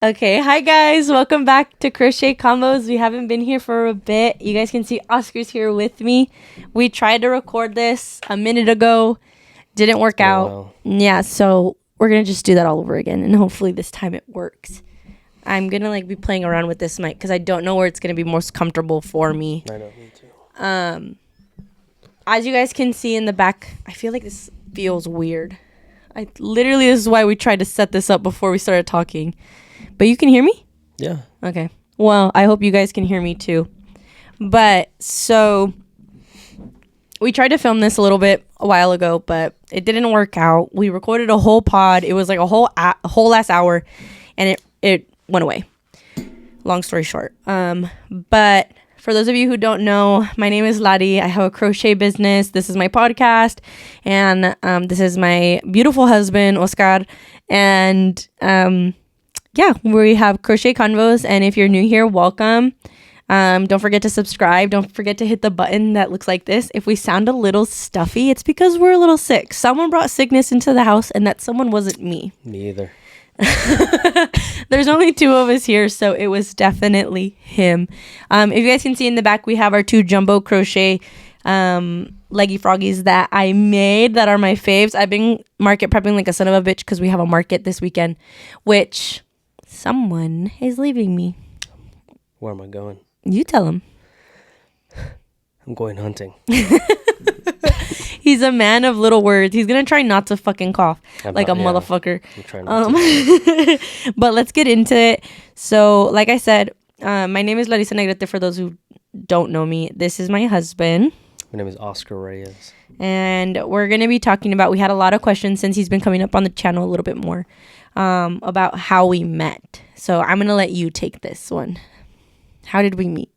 Okay, hi guys, welcome back to Crochet Convos. We haven't been here for a bit. You guys can see Oscar's here with me. We tried to record this a minute ago, didn't work out. Wow. Yeah, so we're gonna just do that all over again, and hopefully this time it works. I'm gonna be playing around with this mic because I don't know where it's gonna be most comfortable for me. I know, me too. As you guys can see in the back, I feel like this feels weird. This is why we tried to set this up before we started talking. But you can hear me? Yeah. Okay. Well, I hope you guys can hear me too. But so we tried to film this a little bit a while ago, but it didn't work out. We recorded a whole pod. It was like a whole last hour, and it went away. Long story short. But for those of you who don't know, my name is Ladi. I have a crochet business. This is my podcast, and this is my beautiful husband, Oscar, and yeah, we have Crochet Convos, and if you're new here, welcome. Don't forget to subscribe. Don't forget to hit the button that looks like this. If we sound a little stuffy, it's because we're a little sick. Someone brought sickness into the house, and that someone wasn't me. Me either. There's only two of us here, so it was definitely him. If you guys can see in the back, we have our two jumbo crochet leggy froggies that I made that are my faves. I've been market prepping like a son of a bitch because we have a market this weekend, which someone is leaving me. Where am I going? You tell him. I'm going hunting. He's a man of little words. He's gonna try not to fucking cough motherfucker. I'm trying not to. But let's get into it. So, like I said, my name is Larissa Negrete. For those who don't know me, this is my husband. My name is Oscar Reyes. And we're gonna be talking about. We had a lot of questions since he's been coming up on the channel a little bit more about how we met. So I'm gonna let you take this one. How did we meet?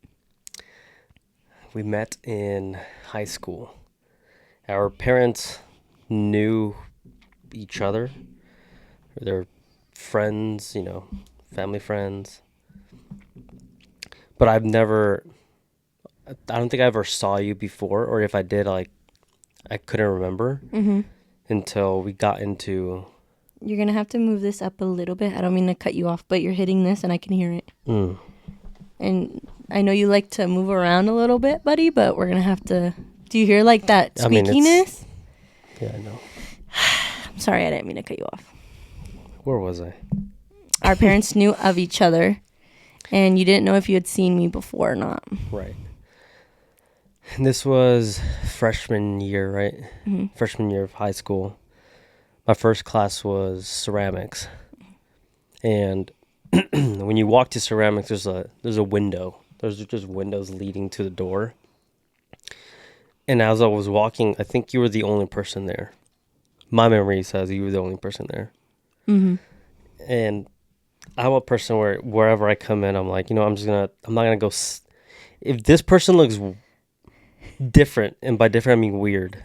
We met in high school. Our parents knew each other. They're friends, family friends. But I don't think I ever saw you before, or if I did, I couldn't remember until we got into... You're going to have to move this up a little bit. I don't mean to cut you off, but you're hitting this and I can hear it. And I know you like to move around a little bit, buddy, but we're going to have to... Do you hear that squeakiness? Yeah, I know. I'm sorry, I didn't mean to cut you off. Where was I? Our parents knew of each other, and you didn't know if you had seen me before or not. Right. And this was freshman year, right? Mm-hmm. Freshman year of high school. My first class was ceramics. And when you walk to ceramics, there's a window. There's just windows leading to the door. And as I was walking, I think you were the only person there. My memory says you were the only person there. Mm-hmm. And I'm a person where wherever I come in, I'm like, I'm not going to go... If this person looks different, and by different I mean weird.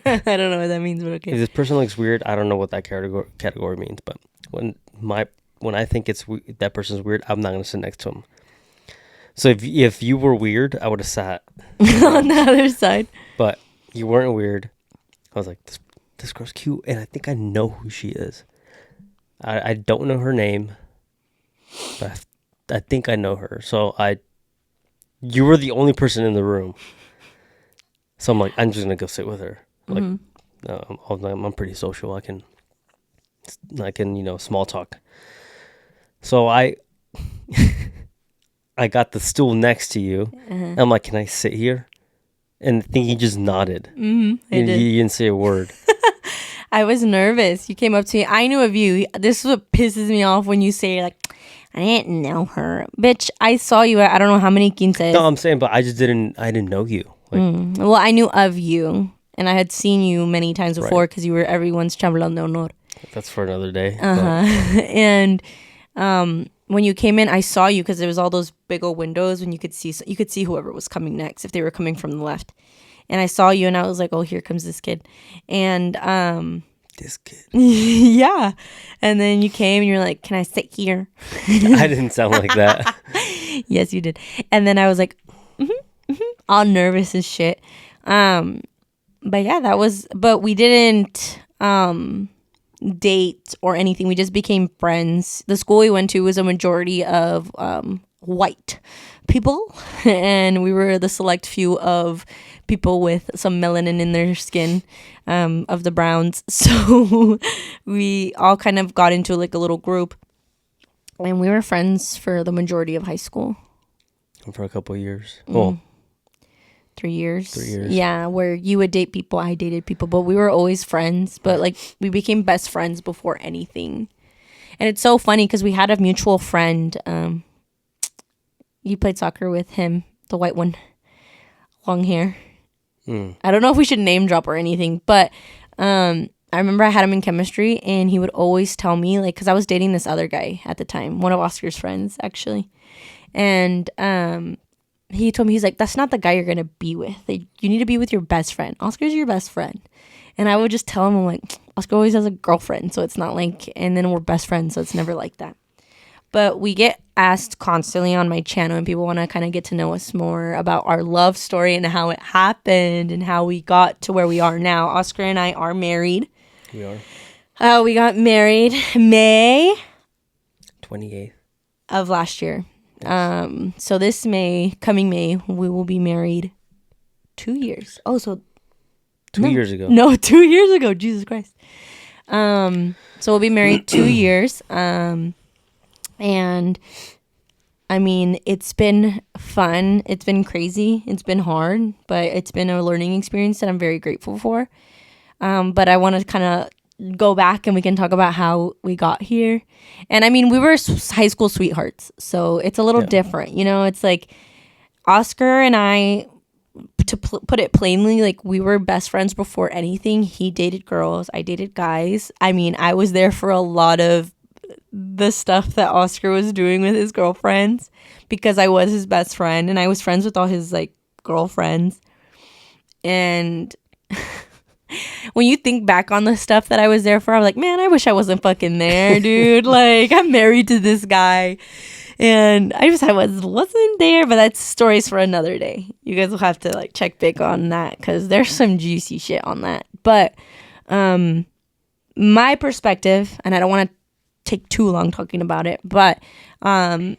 I don't know what that means, but okay. If this person looks weird, I don't know what that category means. But when I think that person's weird, I'm not going to sit next to him. So if you were weird, I would have sat on the other side. But you weren't weird. I was like, this girl's cute, and I think I know who she is. I don't know her name, but I think I know her. So you were the only person in the room. So I'm like, I'm just gonna go sit with her. I'm pretty social. I can small talk. So I got the stool next to you. Uh-huh. I'm like, can I sit here? And I think he just nodded. Mm-hmm, you didn't say a word. I was nervous. You came up to me. I knew of you. This is what pisses me off when you say, I didn't know her. Bitch, I saw you at I don't know how many quinces. No, I'm saying, but I didn't know you. Well, I knew of you. And I had seen you many times before because you were everyone's chambelán de honor. That's for another day. Uh-huh. And when you came in, I saw you because there was all those big old windows when you could see whoever was coming next if they were coming from the left. And I saw you and I was like, oh, here comes this kid. And this kid. Yeah. And then you came and you're like, can I sit here? I didn't sound like that. Yes, you did. And then I was like, all nervous as shit. But yeah, but we didn't date or anything. We just became friends. The school we went to was a majority of white people, and we were the select few of people with some melanin in their skin, of the browns. So we all kind of got into like a little group, and we were friends for the majority of high school. For a couple of years. Well, 3 years. 3 years. Yeah, where you would date people, I dated people, but we were always friends. But like we became best friends before anything. And it's so funny because we had a mutual friend. You played soccer with him, the white one, long hair. I don't know if we should name drop or anything, but I remember I had him in chemistry, and he would always tell me, like, because I was dating this other guy at the time, one of Oscar's friends actually, and he told me, he's like, that's not the guy you're gonna be with. Like, you need to be with your best friend. Oscar's your best friend. And I would just tell him, I'm like, Oscar always has a girlfriend, so it's not like, and then we're best friends, so it's never like that. But we get asked constantly on my channel, and people want to kind of get to know us more about our love story and how it happened and how we got to where we are now. Oscar and I are married. We are. We got married May 28th of last year. Yes. So this coming May, we will be married 2 years. Oh, so 2 years ago. No, 2 years ago. Jesus Christ. So we'll be married 2 years. And I mean, it's been fun. It's been crazy. It's been hard, but it's been a learning experience that I'm very grateful for. But I want to kind of go back and we can talk about how we got here. And I mean, we were high school sweethearts, so it's a little different. You know, it's like Oscar and I, to put it plainly, like we were best friends before anything. He dated girls. I dated guys. I mean, I was there for a lot of the stuff that Oscar was doing with his girlfriends because I was his best friend and I was friends with all his like girlfriends. And when you think back on the stuff that I was there for, I'm like, man, I wish I wasn't fucking there, dude. Like, I'm married to this guy and I wasn't there, but that's stories for another day. You guys will have to like check back on that because there's some juicy shit on that. But my perspective, and I don't want to take too long talking about it, but I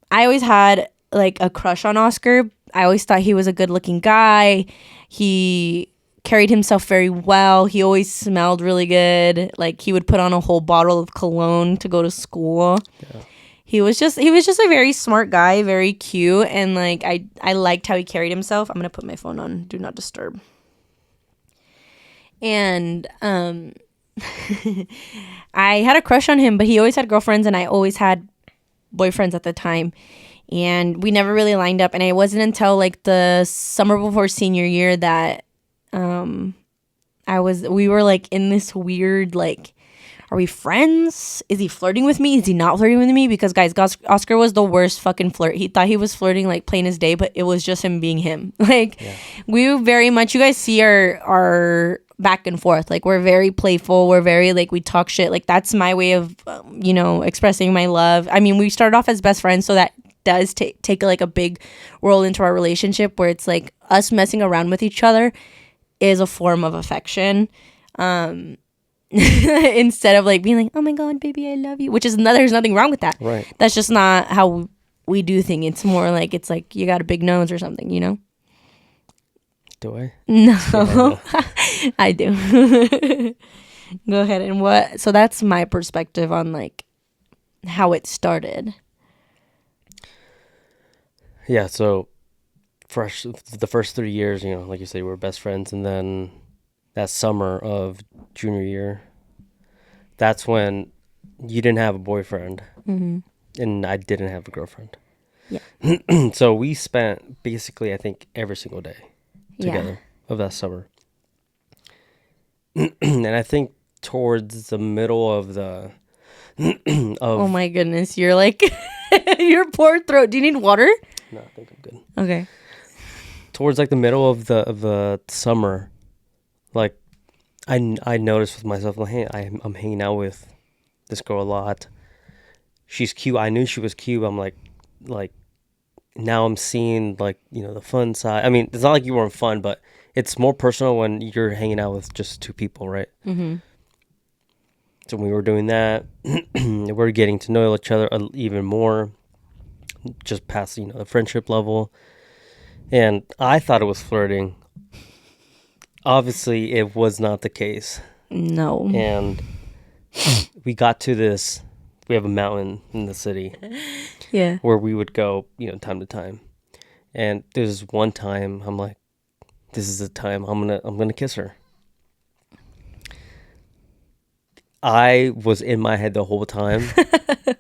always had like a crush on Oscar. I always thought he was a good looking guy. He carried himself very well. He always smelled really good. Like he would put on a whole bottle of cologne to go to school. Yeah. He was just a very smart guy, very cute, and like I liked how he carried himself. I'm gonna put my phone on do not disturb. And I had a crush on him, but he always had girlfriends and I always had boyfriends at the time. And we never really lined up. And it wasn't until like the summer before senior year that we were like in this weird, like, are we friends? Is he flirting with me? Is he not flirting with me? Because guys, Oscar was the worst fucking flirt. He thought he was flirting like plain as day, but it was just him being him. Like we very much, you guys see our back and forth. Like we're very playful. We're very like, we talk shit. Like that's my way of, expressing my love. I mean, we started off as best friends, so that does take like a big role into our relationship where it's like us messing around with each other is a form of affection. Instead of like being like, oh my God, baby, I love you, which is there's nothing wrong with that. Right. That's just not how we do things. It's more like, it's like you got a big nose or something, you know? Do I? No, I do. Go ahead. And so that's my perspective on like how it started. Yeah. So the first 3 years, like you said, we were best friends. And then that summer of junior year, that's when you didn't have a boyfriend and I didn't have a girlfriend. Yeah. So we spent basically, I think, every single day together of that summer. And I think towards the middle of the oh my goodness, you're like your poor throat. Do you need water? No, I think I'm good. Okay. Towards like the middle of the summer, like I noticed with myself, like, hey, I'm hanging out with this girl a lot. She's cute. I knew she was cute. I'm like now I'm seeing like, the fun side. I mean, it's not like you weren't fun, but it's more personal when you're hanging out with just two people, right? Mm-hmm. So we were doing that. We're getting to know each other even more, just past, the friendship level. And I thought it was flirting. Obviously, it was not the case. No. And we got to this. We have a mountain in the city. Yeah. Where we would go, time to time. And there's one time I'm like, this is the time I'm gonna kiss her. I was in my head the whole time,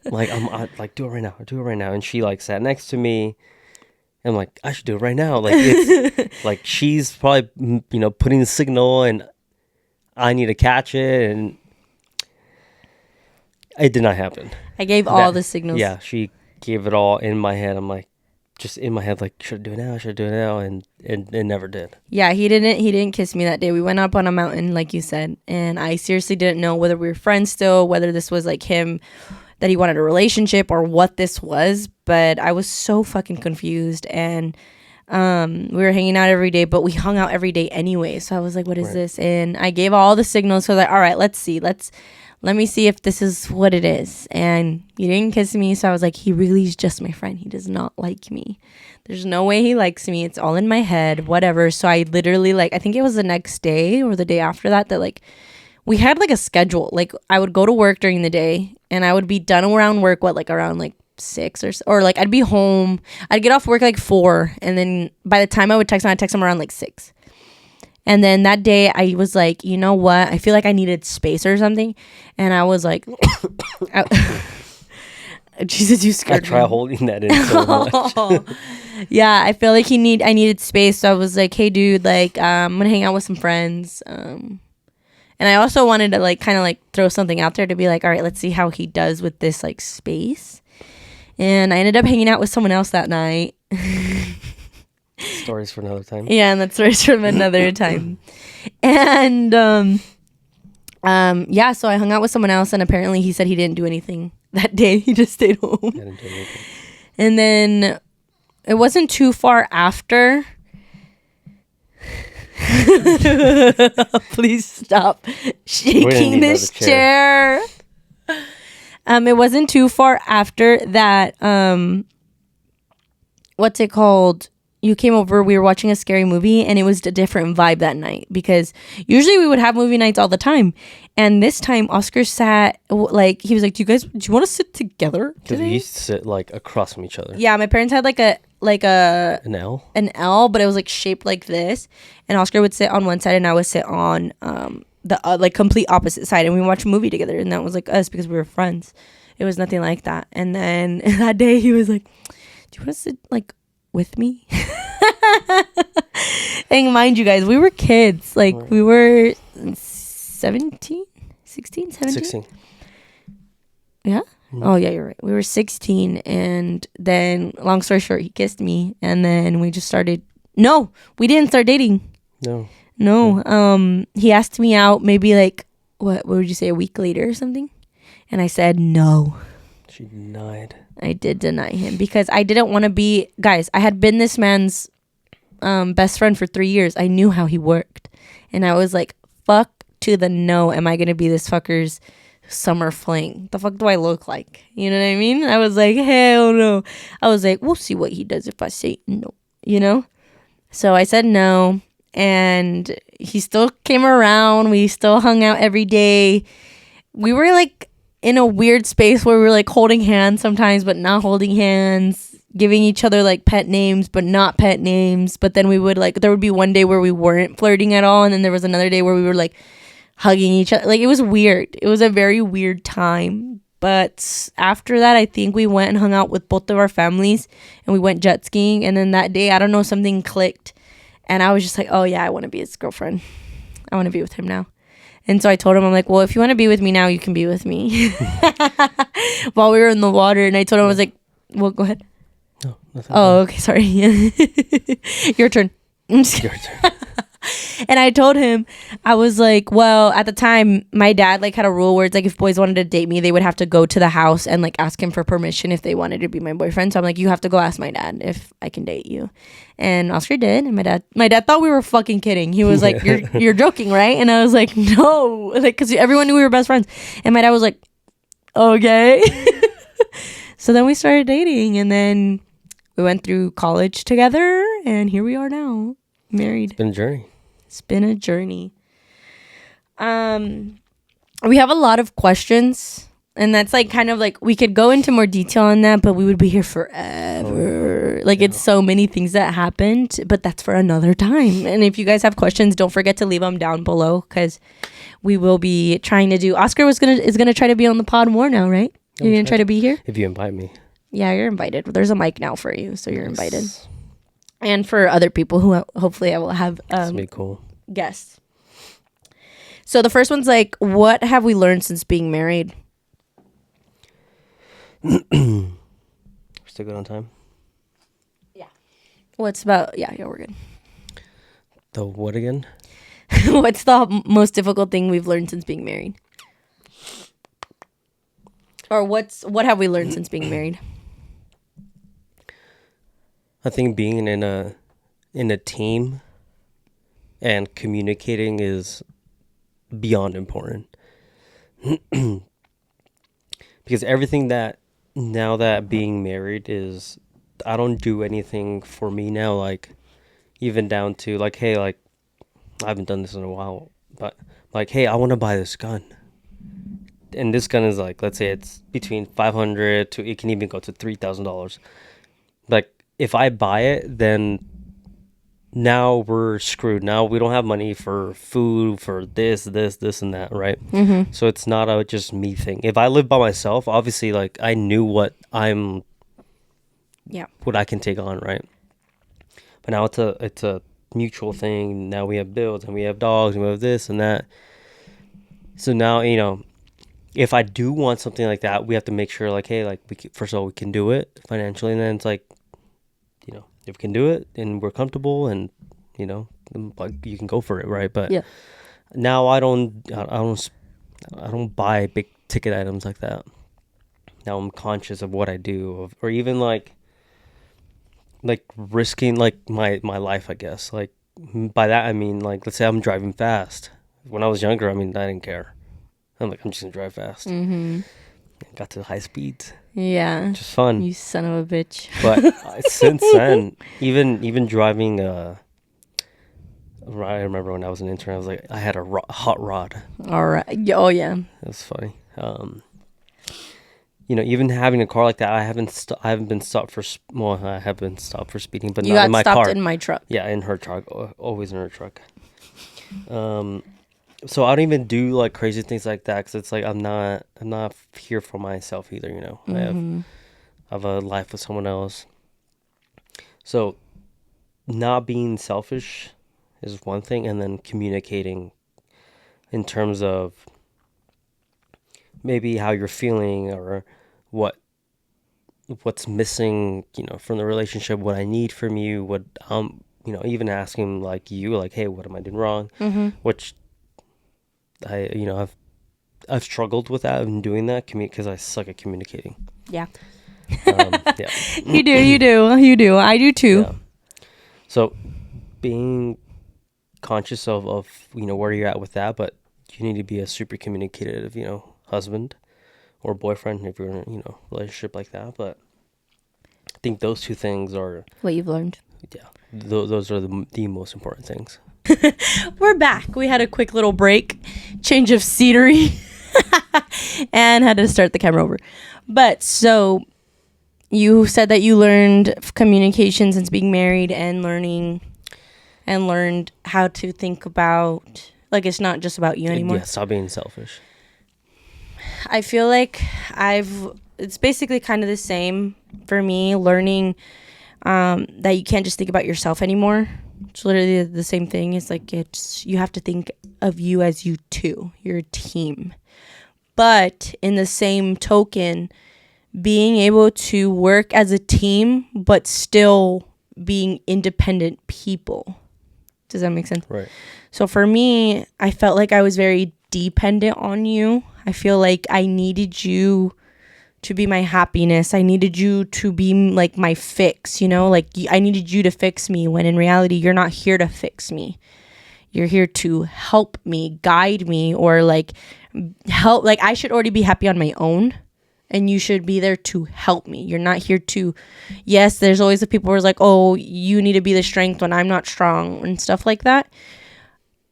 like I do it right now. And she like sat next to me. And I'm like, I should do it right now. Like it's like she's probably putting the signal, and I need to catch it, and it did not happen. I gave all the signals. Yeah, she gave it all in my head. I'm like, just in my head, like, should I do it now? And it never did. Yeah, he didn't kiss me that day. We went up on a mountain, like you said, and I seriously didn't know whether we were friends still, whether this was like him, that he wanted a relationship, or what this was. But I was so fucking confused, and we were hanging out every day, but we hung out every day anyway. So I was like, what is this? And I gave all the signals. So like, all right, let me see if this is what it is. And he didn't kiss me. So I was like, he really is just my friend. He does not like me. There's no way he likes me. It's all in my head, whatever. So I literally, like, I think it was the next day or the day after that like, we had like a schedule. Like I would go to work during the day, and I would be done around work, around like 6 or like I'd be home. I'd get off work like 4. And then by the time I would text him, I'd text him around like 6. And then that day I was like, you know what? I feel like I needed space or something. And I was like, Jesus, you scared me. I try holding that in so much. Yeah, I feel like I needed space. So I was like, hey dude, like, I'm going to hang out with some friends. And I also wanted to like kind of like throw something out there to be like, all right, let's see how he does with this like space. And I ended up hanging out with someone else that night. Stories for another time. Yeah, and that's stories from another time. And yeah, so I hung out with someone else, and apparently he said he didn't do anything that day. He just stayed home. I didn't do anything. And then it wasn't too far after. Please stop shaking this chair. It wasn't too far after that. What's it called? You came over, we were watching a scary movie, and it was a different vibe that night, because usually we would have movie nights all the time. And this time Oscar sat, like, he was like, do you want to sit together? Because we used to sit like across from each other. Yeah, my parents had an L, but it was like shaped like this. And Oscar would sit on one side, and I would sit on the like complete opposite side, and we watched a movie together, and that was like us because we were friends. It was nothing like that. And then that day he was like, do you want to sit like with me? And mind you guys, we were kids. Like we were 16. Yeah. Mm-hmm. Oh yeah, you're right. We were 16, and then long story short, he kissed me, and then we just started. No, we didn't start dating. No. He asked me out maybe like what would you say, a week later or something, and I said no. She denied. I did deny him because I didn't want to be. Guys, I had been this man's best friend for 3 years. I knew how he worked, and I was like, fuck to the no. Am I gonna be this fucker's summer fling? The fuck do I look like? You know what I mean? I was like, hell no. I was like, we'll see what he does if I say no, you know? So I said no, and he still came around. We still hung out every day. We were like in a weird space where we were like holding hands sometimes, but not holding hands, giving each other like pet names, but not pet names. But then we would like, there would be one day where we weren't flirting at all. And then there was another day where we were like hugging each other. Like it was weird. It was a very weird time. But after that, I think we went and hung out with both of our families, and we went jet skiing. And then that day, I don't know, something clicked. And I was just like, oh yeah, I want to be his girlfriend. I want to be with him now. And so I told him, I'm like, well, if you want to be with me now, you can be with me. While we were in the water. And I told him, I was like, well, go ahead. No, nothing. Oh, okay, sorry. Your turn. Your turn. And I told him, I was like, well, at the time, my dad like had a rule where it's like if boys wanted to date me, they would have to go to the house and like ask him for permission if they wanted to be my boyfriend. So I'm like, you have to go ask my dad if I can date you. And Oscar did. And my dad thought we were fucking kidding. He was like, you're joking, right? And I was like, no, like because everyone knew we were best friends. And my dad was like, okay. So then we started dating, and then we went through college together, and here we are now, married. It's been a journey. It's been a journey. We have a lot of questions, and that's like kind of like we could go into more detail on that, but we would be here forever. It's so many things that happened, but that's for another time. And if you guys have questions, don't forget to leave them down below because we will be trying to do. Oscar is gonna try to be on the pod more now, right? You're gonna try to be here if you invite me. Yeah, you're invited. There's a mic now for you, so you're invited. And for other people who hopefully I will have That's be cool. Guests. So the first one's like, what have we learned since being married? We're still good on time? Yeah. What's about, yeah, we're good. The what again? What's the most difficult thing we've learned since being married? Or what have we learned since being married? I think being in a team and communicating is beyond important. Because everything that now that being married is, I don't do anything for me now, like even down to like, hey, like I haven't done this in a while, but like, hey, I want to buy this gun. And this gun is like, let's say it's between $500 to, it can even go to $3,000. Like if I buy it, then now we're screwed. Now we don't have money for food, for this and that, right? Mm-hmm. So it's not a just me thing. If I live by myself, obviously, like I knew what I can take on, right? But now it's a mutual thing. Now we have bills and we have dogs and we have this and that. So now, if I do want something like that, we have to make sure, like, hey, like, first of all, we can do it financially, and then it's like, if we can do it and we're comfortable, and like, you can go for it, right? But now I don't buy big ticket items like that. Now I'm conscious of what I do, or even like risking like my life, I guess. Like by that I mean, like, let's say I'm driving fast. When I was younger, I mean, I didn't care. I'm like, I'm just gonna drive fast. Mm-hmm. Got to high speeds. Yeah, just fun. You son of a bitch. But since then, even driving, I remember when I was an intern, I was like, I had a hot rod. All right. Oh yeah. It was funny. Even having a car like that, I haven't been stopped for. Well, I have been stopped for speeding, but not in my car. You got stopped in my truck. Yeah, in her truck. Always in her truck. So I don't even do like crazy things like that, because it's like I'm not here for myself either. Mm-hmm. I have a life with someone else. So not being selfish is one thing, and then communicating in terms of maybe how you're feeling, or what's missing, from the relationship, what I need from you, what even asking like, hey, what am I doing wrong? Mm-hmm. Which I've struggled with that and doing that because I suck at communicating. Yeah. Yeah. You do. I do too. Yeah. So being conscious of where you're at with that, but you need to be a super communicative, husband or boyfriend if you're in a relationship like that. But I think those two things are what you've learned. Yeah. Those are the most important things. We're back. We had a quick little break, change of scenery, and had to start the camera over. But so you said that you learned communication since being married, and learned how to think about, like, it's not just about you anymore. Yeah, stop being selfish. I feel like it's basically kind of the same for me, learning that you can't just think about yourself anymore. It's literally the same thing. It's like you have to think of you as you too. You're a team. But in the same token, being able to work as a team but still being independent people. Does that make sense? Right. So for me, I felt like I was very dependent on you. I feel like I needed you to be my happiness. I needed you to be like my fix, like I needed you to fix me, when in reality, you're not here to fix me. You're here to help me, guide me, or like help. Like I should already be happy on my own, and you should be there to help me. You're not here to, yes, there's always the people who are like, oh, you need to be the strength when I'm not strong and stuff like that.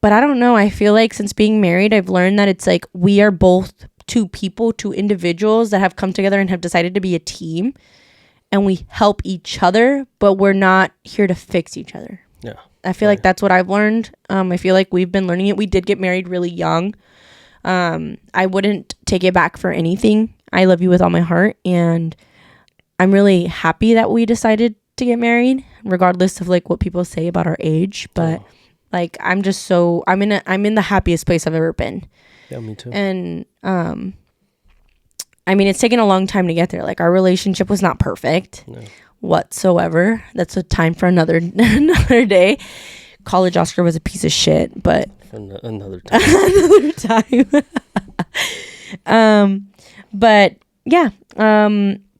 But I don't know. I feel like since being married, I've learned that it's like we are both two people, two individuals that have come together and have decided to be a team, and we help each other, but we're not here to fix each other. Yeah. I feel like that's what I've learned. I feel like we've been learning it. We did get married really young. I wouldn't take it back for anything. I love you with all my heart, and I'm really happy that we decided to get married, regardless of like what people say about our age. But like I'm in the happiest place I've ever been. Yeah, me too. And I mean, it's taken a long time to get there. Like our relationship was not perfect whatsoever. That's a time for another day. College Oscar was a piece of shit, but another time. another time. But yeah.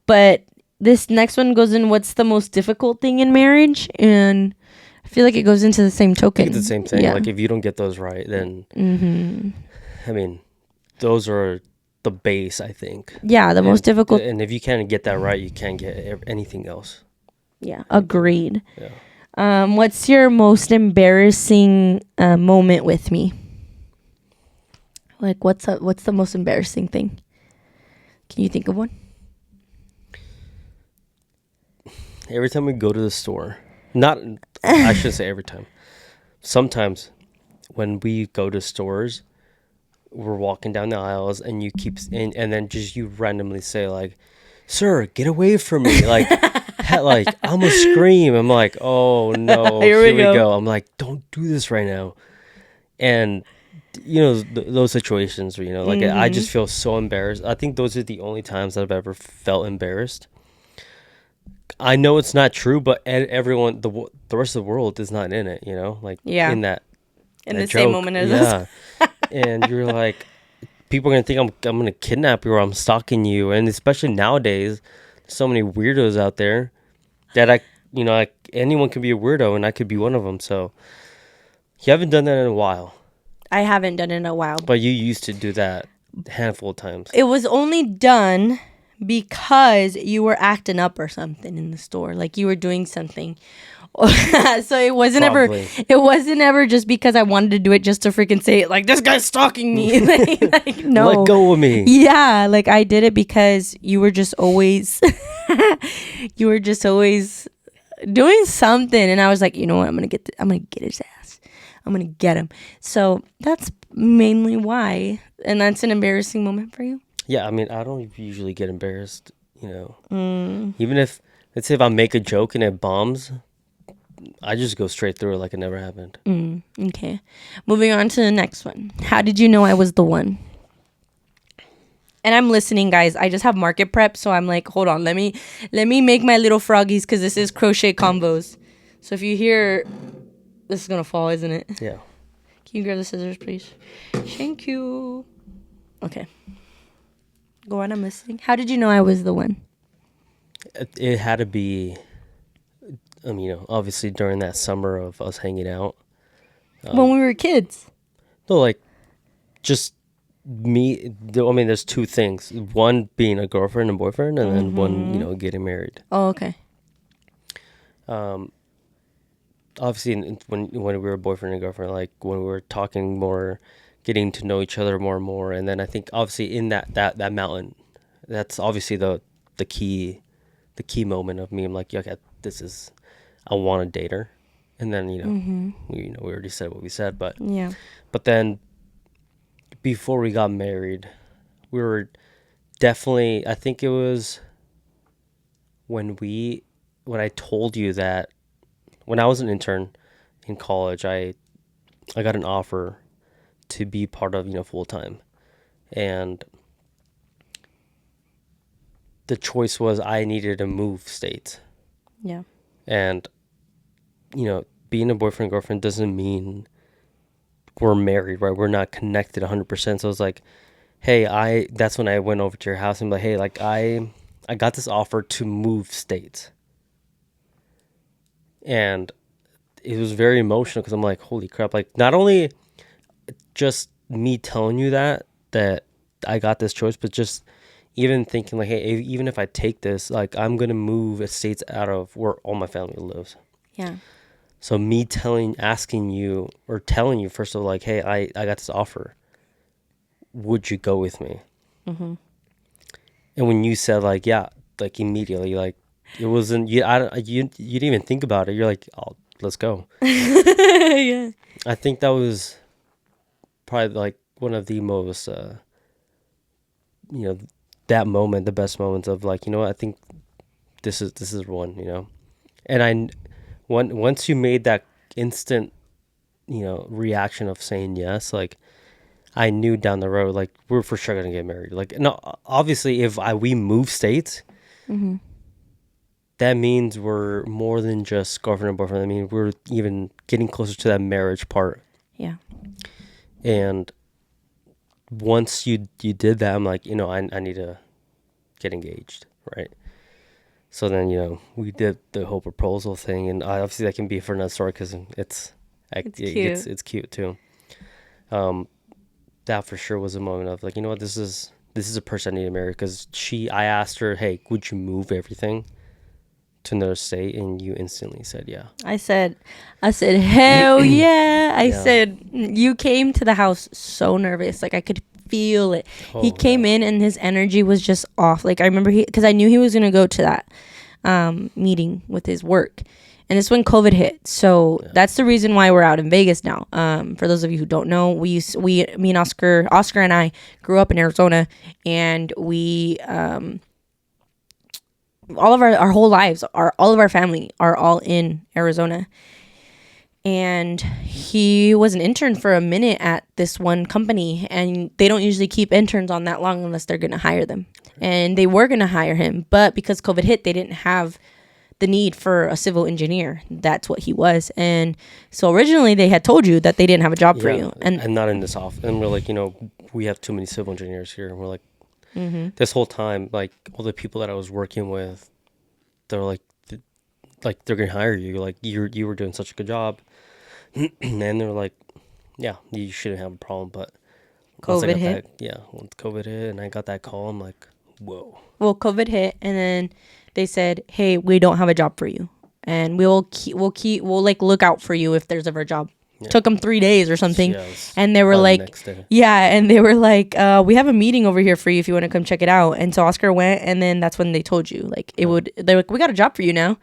But this next one goes in what's the most difficult thing in marriage, and I feel like it goes into the same token. It's the same thing. Yeah. Like if you don't get those right, then I mean, those are the base, I think. Yeah, the most difficult. And if you can't get that right, you can't get anything else. Yeah, agreed. Yeah. What's your most embarrassing moment with me? Like, what's the most embarrassing thing? Can you think of one? Every time we go to the store, I shouldn't say every time. Sometimes when we go to stores, we're walking down the aisles and you keep and then just you randomly say like, "Sir, get away from me!" Like, like I'm gonna scream. I'm like, "Oh no, here we go." I'm like, "Don't do this right now." And those situations where like I just feel so embarrassed. I think those are the only times that I've ever felt embarrassed. I know it's not true, but everyone, the rest of the world is not in it. Like in that the joke. Same moment as us. And you're like, people are gonna think I'm gonna kidnap you or I'm stalking you, and especially nowadays, so many weirdos out there that anyone can be a weirdo, and I could be one of them. So you haven't done that in a while. I haven't done it in a while, but you used to do that a handful of times. It was only done because you were acting up or something in the store, like you were doing something. So it wasn't ever just because I wanted to do it just to freaking say it, like this guy's stalking me. like no, let go of me. Yeah, like I did it because you were just always doing something, and I was like, you know what, I'm gonna get his ass. I'm gonna get him. So that's mainly why, and that's an embarrassing moment for you. Yeah, I mean, I don't usually get embarrassed. Even if, let's say, if I make a joke and it bombs, I just go straight through it like it never happened. Okay. Moving on to the next one. How did you know I was the one? And I'm listening, guys. I just have market prep, so I'm like, hold on. Let me make my little froggies, because this is Crochet Convos. So if you hear, this is going to fall, isn't it? Yeah. Can you grab the scissors, please? Thank you. Okay. Go on, I'm listening. How did you know I was the one? It had to be... obviously during that summer of us hanging out. When we were kids. No, like, just me. There's two things. One being a girlfriend and boyfriend, and then one, getting married. Oh, okay. Obviously, when we were boyfriend and girlfriend, like, when we were talking more, getting to know each other more and more, and then I think, obviously, in that mountain, that's obviously the key moment of me. I'm like, okay, I want to date her, and then we already said what we said, but yeah. But then before we got married, we were definitely. I think it was when I told you that when I was an intern in college, I got an offer to be part of full time, and the choice was I needed to move states. Yeah. And, being a boyfriend and girlfriend doesn't mean we're married, right? We're not connected 100%. So it's like, hey, that's when I went over to your house and like, hey, like I got this offer to move states. And it was very emotional because I'm like, holy crap. Like, not only just me telling you that I got this choice, but just even thinking like, hey, even if I take this, like, I'm going to move states out of where all my family lives. Yeah. So me asking you or telling you first of all, like, hey, I got this offer. Would you go with me? Mm-hmm. And when you said like, yeah, like immediately, like it wasn't, you didn't even think about it. You're like, oh, let's go. Yeah. I think that was probably like one of the most, that moment, the best moments of like, you know what, I think this is one, and once you made that instant, reaction of saying yes, like I knew down the road, like we're for sure gonna get married. Like, no, obviously if we move states, Mm-hmm. that means we're more than just girlfriend and boyfriend. I mean, we're even getting closer to that marriage part. Yeah. And once you did that, I'm like, I need to get engaged, right? So then, we did the whole proposal thing, and obviously that can be for another story because it's cute. It's cute too. That for sure was a moment of like, you know what, this is a person I need to marry because I asked her, hey, would you move everything to another state, and you instantly said yeah. I said, hell yeah. I Yeah. said, you came to the house so nervous. Like, I could feel it. He came in and his energy was just off. Like, I remember because I knew he was going to go to that meeting with his work. And it's when COVID hit. So that's the reason why we're out in Vegas now. For those of you who don't know, me and Oscar and I grew up in Arizona, and we, all of our whole lives, all of our family are all in Arizona. And he was an intern for a minute at this one company, and they don't usually keep interns on that long unless they're going to hire them. And they were going to hire him, but because COVID hit, they didn't have the need for a civil engineer. That's what he was. And so originally they had told you that they didn't have a job for you. And not in this office. And we're like, we have too many civil engineers here. And we're like, this whole time, like all the people that I was working with, they're like they're gonna hire you. Like you were doing such a good job. And they're like, yeah, you shouldn't have a problem. But COVID hit. Once COVID hit and I got that call, I'm like, whoa. Well, COVID hit, and then they said, hey, we don't have a job for you, and we'll like look out for you if there's ever a job. Yeah. Took them 3 days or something. And they were like, and they were like, we have a meeting over here for you if you want to come check it out. And so Oscar went, and then that's when they told you, like, they're like, we got a job for you now,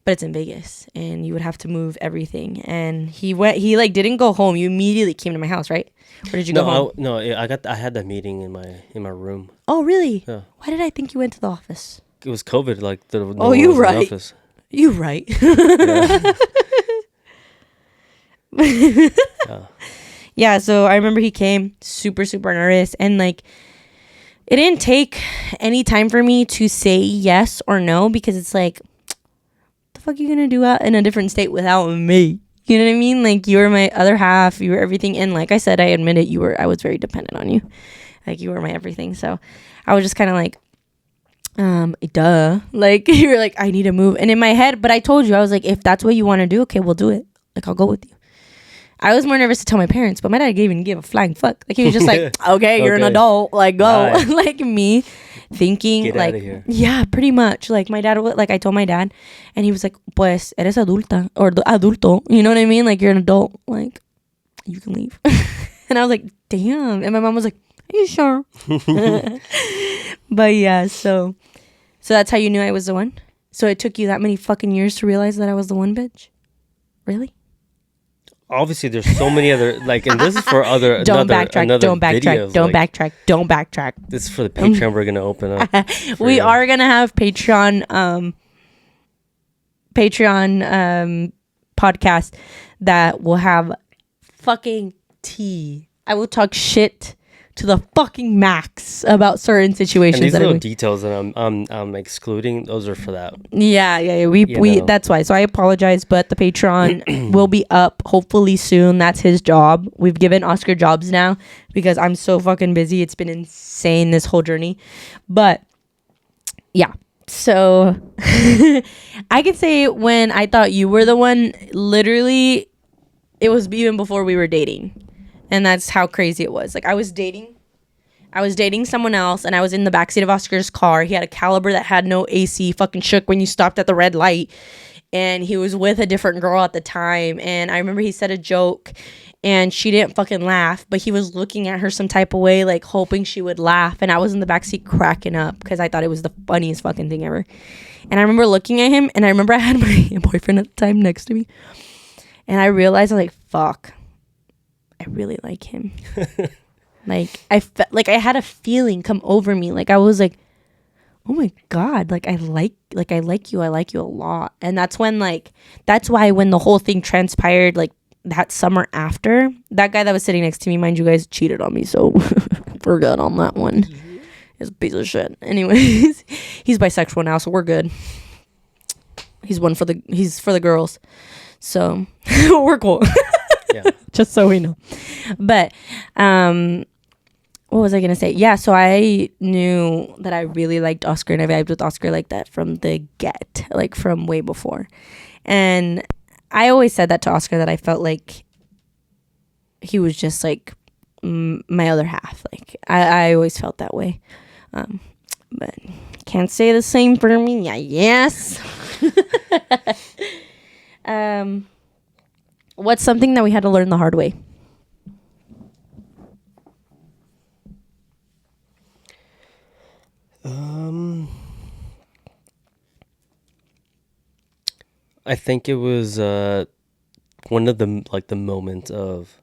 but it's in Vegas and you would have to move everything. And he like didn't go home. You immediately came to my house, right? Or did you go home? I had that meeting in my room. Oh, really? Yeah. Why did I think you went to the office? It was COVID, like you right. You right. Yeah, so I remember he came super, super nervous, and like it didn't take any time for me to say yes or no, because it's like, what the fuck are you gonna do out in a different state without me? You know what I mean? Like, you were my other half, you were everything, and like I said, I admit it, I was very dependent on you. Like, you were my everything. So I was just kind of like, duh. Like, you were like, I need to move. And in my head, but I told you, I was like, if that's what you want to do, okay, we'll do it. Like, I'll go with you. I was more nervous to tell my parents, but my dad didn't even give a flying fuck. Like, he was just like, okay, you're an adult. Like, go. Right. Like, me thinking, get like, out of here. Yeah, pretty much. Like, my dad, like, I told my dad, and he was like, pues, eres adulta, or adulto. You know what I mean? Like, you're an adult. Like, you can leave. And I was like, damn. And my mom was like, are you sure? But yeah, so that's how you knew I was the one? So it took you that many fucking years to realize that I was the one, bitch? Really? Obviously, there's so many other, like, and this is for other don't backtrack. Videos, don't backtrack. This is for the Patreon we're gonna open up. We are gonna have Patreon podcast that will have fucking tea. I will talk shit to the fucking max about certain situations. And these that little details that I'm excluding, those are for that. Yeah. We that's why. So I apologize, but the Patreon will be up hopefully soon. That's his job. We've given Oscar jobs now because I'm so fucking busy. It's been insane this whole journey. But yeah. So I could say when I thought you were the one, literally it was even before we were dating. And that's how crazy it was. Like I was dating someone else, and I was in the backseat of Oscar's car. He had a Caliber that had no AC, fucking shook when you stopped at the red light. And he was with a different girl at the time. And I remember he said a joke, and she didn't fucking laugh, but he was looking at her some type of way, like hoping she would laugh. And I was in the backseat cracking up because I thought it was the funniest fucking thing ever. And I remember looking at him, and I remember I had my boyfriend at the time next to me. And I realized, I was like, fuck, I really like him. Like I felt like I had a feeling come over me. Like I was like, oh my God, I like you a lot. And that's when that's why when the whole thing transpired, like that summer after, that guy that was sitting next to me, mind you guys, cheated on me, so we're good on that one. He's a piece of shit. Anyways, he's bisexual now, so we're good. He's for the girls, so we're cool. Yeah. Just so we know. But what was I gonna say? Yeah, so I knew that I really liked Oscar, and I vibed with Oscar like that from the get, like from way before. And I always said that to Oscar, that I felt like he was just like my other half. Like I always felt that way. But can't say the same for me. Yeah, yes. What's something that we had to learn the hard way? I think it was one of the moments of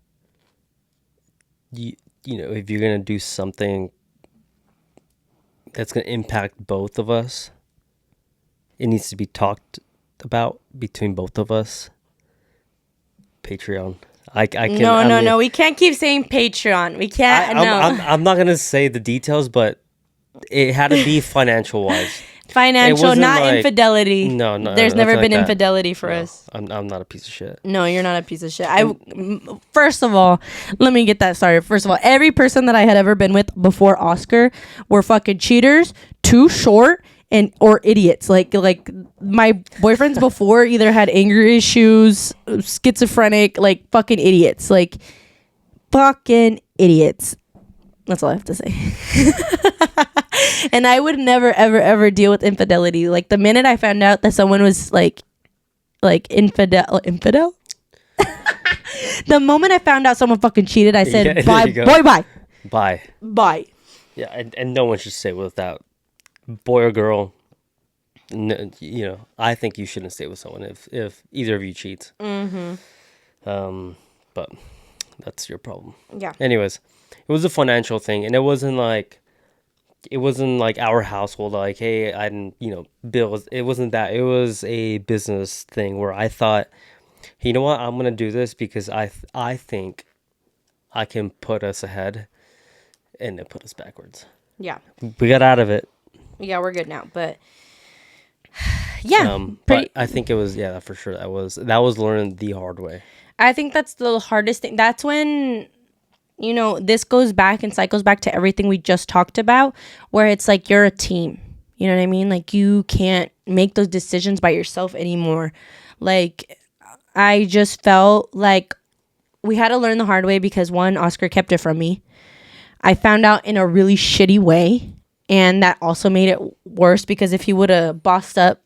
you know, if you're gonna do something that's gonna impact both of us, it needs to be talked about between both of us. Patreon. I can. No. We can't keep saying Patreon. We can't. I'm not gonna say the details, but it had to be financial wise. Financial, not like, infidelity. No. There's never been infidelity for us. I'm not a piece of shit. No, you're not a piece of shit. First of all, let me get that started. First of all, every person that I had ever been with before Oscar were fucking cheaters, too short, or idiots. Like my boyfriends before either had anger issues, schizophrenic, like fucking idiots. Like fucking idiots. That's all I have to say. And I would never, ever, ever deal with infidelity. Like the minute I found out that someone was like infidel. The moment I found out someone fucking cheated, I said, bye. Yeah, and no one should stay without, boy or girl. No, you know, I think you shouldn't stay with someone if either of you cheats. Mm-hmm. But that's your problem. Yeah. Anyways, it was a financial thing, and it wasn't like our household, like, hey, I didn't, bills. It wasn't that. It was a business thing where I thought, you know what, I'm gonna do this because I think I can put us ahead, and it put us backwards. Yeah. We got out of it. Yeah, we're good now, but yeah. But I think it was, for sure. That was learning the hard way. I think that's the hardest thing. That's when, this goes back and cycles back to everything we just talked about, where it's like you're a team. You know what I mean? Like you can't make those decisions by yourself anymore. Like I just felt like we had to learn the hard way because one, Oscar kept it from me. I found out in a really shitty way, and that also made it worse because if he would have bossed up,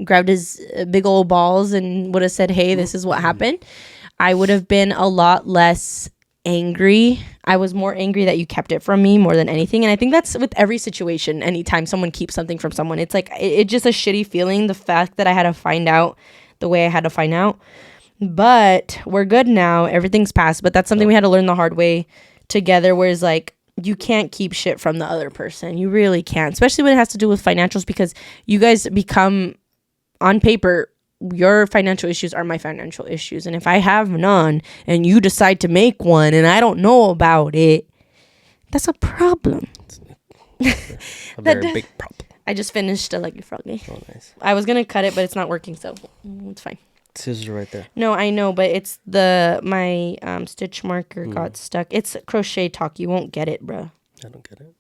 grabbed his big old balls and would have said, hey, this is what happened, I would have been a lot less angry. I was more angry that you kept it from me more than anything. And I think that's with every situation. Anytime someone keeps something from someone, it's like it's just a shitty feeling, the fact that I had to find out the way I had to find out. But we're good now. Everything's passed. But that's something we had to learn the hard way together, whereas like you can't keep shit from the other person. You really can't, especially when it has to do with financials, because you guys become, on paper, your financial issues are my financial issues. And if I have none and you decide to make one and I don't know about it, That's a problem. A very big problem. I just finished a Lucky Froggy. Oh, nice. I was gonna cut it, but it's not working, so it's fine. Scissors right there. No, I know, but it's my stitch marker got stuck. It's crochet talk. You won't get it, bruh. I don't get it.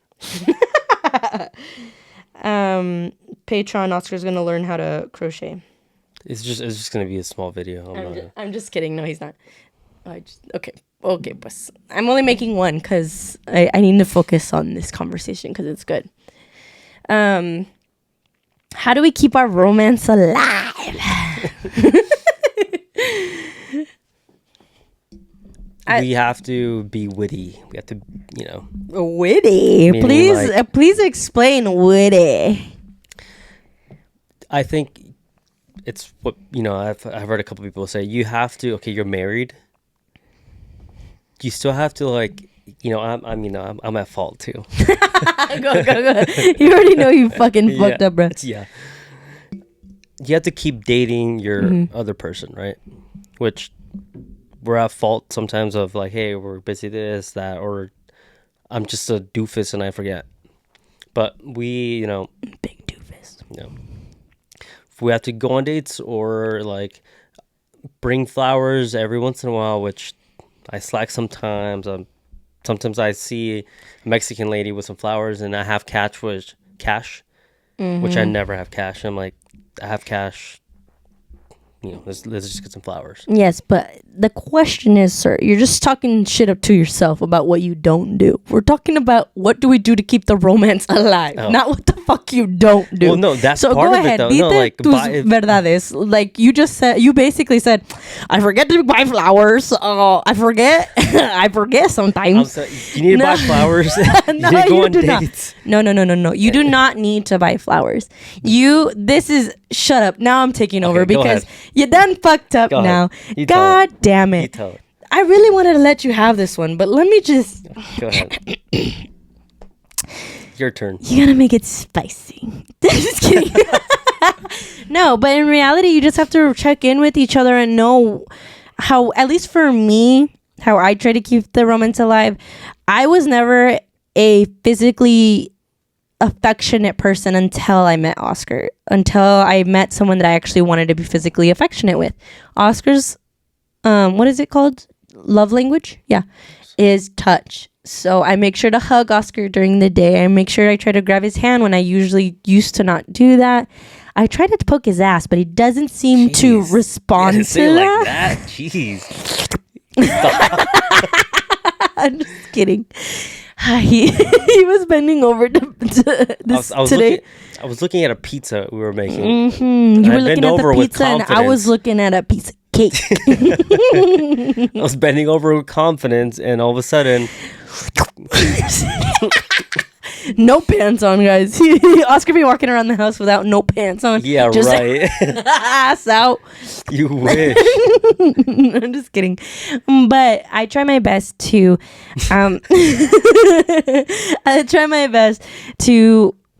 Patreon, Oscar's gonna learn how to crochet. It's just gonna be a small video. I'm just kidding. No, he's not. Okay, pues. I'm only making one because I need to focus on this conversation because it's good. How do we keep our romance alive? We have to be witty. We have to, witty. Please explain witty. I think it's what I've heard a couple people say. You have to. Okay, you're married. You still have to I'm at fault too. Go. You already know you fucking fucked up, bro. Yeah. You have to keep dating your other person, right? Which we're at fault sometimes of like, hey, we're busy this, that, or I'm just a doofus and I forget. But we, big doofus. If we have to go on dates or like bring flowers every once in a while, which I slack sometimes. Sometimes I see a Mexican lady with some flowers and I have cash, which I never have cash. I'm like, I have cash. Let's just get some flowers. Yes, but the question is, sir, you're just talking shit up to yourself about what you don't do. We're talking about what do we do to keep the romance alive, not what the fuck you don't do. Well, no, that's so part go of ahead, it, though. Dite No, like, verdades. Like you basically said, I forget to buy flowers. I forget sometimes. You need to buy flowers. You need to go on dates. No. You do not need to buy flowers. Shut up. Now I'm taking over because you done fucked up now. God damn it. You tell it. I really wanted to let you have this one, but let me just... Go ahead. Your turn. You gotta make it spicy. Just kidding. No, but in reality, you just have to check in with each other and know how, at least for me, how I try to keep the romance alive. I was never a physically affectionate person until I met Oscar, until I met someone that I actually wanted to be physically affectionate with. Oscar's what is it called, love language, is touch. So I make sure to hug Oscar during the day. I make sure I try to grab his hand when I usually used to not do that. I try to poke his ass, but he doesn't seem to respond to say that. Like that. Jeez. I'm just kidding. He was bending over today. I was looking at a pizza we were making. You were looking at the pizza and I was looking at a piece of cake. I was bending over with confidence and all of a sudden... No pants on, guys. Oscar be walking around the house without no pants on. Yeah, just right. Ass out. You wish. I'm just kidding. But I try my best to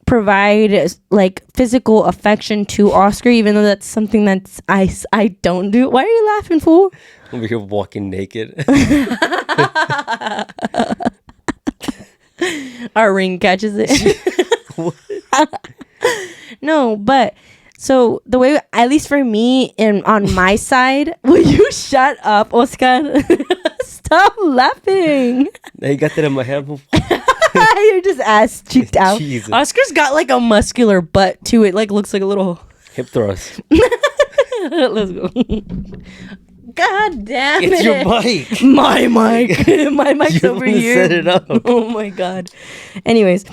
provide like physical affection to Oscar, even though that's something that's I don't do. Why are you laughing, fool? Over here walking naked. Our ring catches it. No, but so the way, at least for me, on my side, will you shut up, Oscar? Stop laughing. Now you got that in my head. You're just ass cheeked out. Jesus. Oscar's got like a muscular butt to it. Like looks like a little hip thrust. Let's go. God damn it. It's your mic. My mic. My mic's over here. Set it up. Oh my God. Anyways,